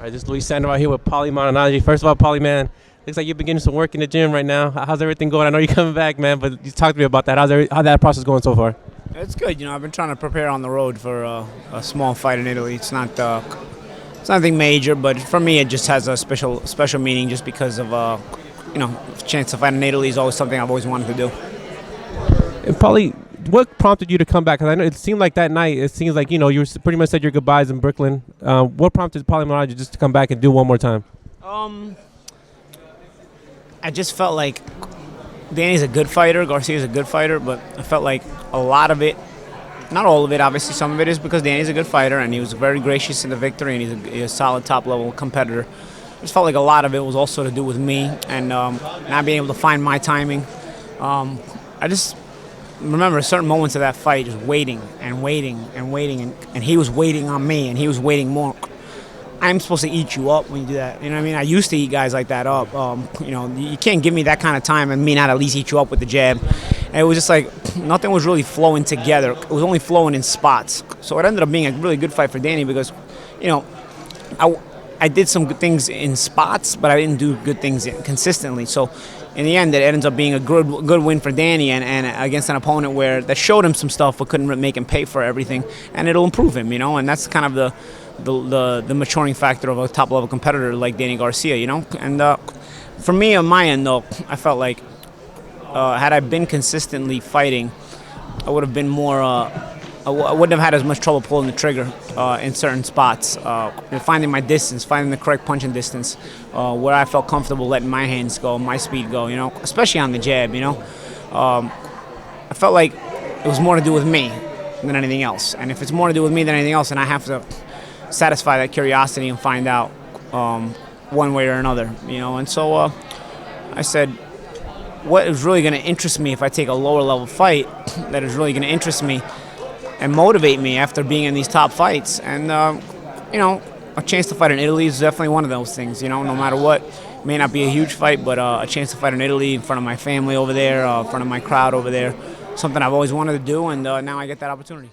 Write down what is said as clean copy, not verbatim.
All right, this is Luis Sandoval here with Paulie Malignaggi. First of all, Paulie, man, looks like you've been getting some work in the gym right now. How's everything going? I know you're coming back, man, but you talk to me about that. How that process going so far? It's good. I've been trying to prepare on the road for a small fight in Italy. It's nothing major, but for me, it just has a special meaning just because of chance to fight in Italy is always something I've always wanted to do. And Paulie, what prompted you to come back? Because I know it seemed like that night, it seems like, you pretty much said your goodbyes in Brooklyn. What prompted Paulie Malignaggi just to come back and do one more time? I just felt like Danny's a good fighter, Garcia's a good fighter, but I felt like a lot of it, not all of it, obviously some of it is because Danny's a good fighter and he was very gracious in the victory and he's a solid top-level competitor. I just felt like a lot of it was also to do with me and not being able to find my timing. I just remember certain moments of that fight just waiting and waiting and waiting, and he was waiting on me and he was waiting more. I'm supposed to eat you up when you do that. You know what I mean? I used to eat guys like that up. You can't give me that kind of time and me not at least eat you up with the jab. And it was just like nothing was really flowing together. It was only flowing in spots. So it ended up being a really good fight for Danny because, I did some good things in spots, but I didn't do good things consistently. So in the end, it ends up being a good win for Danny and against an opponent that showed him some stuff but couldn't make him pay for everything. And it'll improve him, and that's kind of the maturing factor of a top-level competitor like Danny Garcia, And for me, on my end, though, I felt like had I been consistently fighting, I would have been more. I wouldn't have had as much trouble pulling the trigger in certain spots, finding my distance, finding the correct punching distance, where I felt comfortable letting my hands go, my speed go, especially on the jab, I felt like it was more to do with me than anything else. And if it's more to do with me than anything else, then I have to satisfy that curiosity and find out one way or another, And so I said, what is really going to interest me if I take a lower level fight that is really going to interest me and motivate me after being in these top fights? And, a chance to fight in Italy is definitely one of those things, no matter what. It may not be a huge fight, but a chance to fight in Italy in front of my family over there, in front of my crowd over there, something I've always wanted to do, and now I get that opportunity.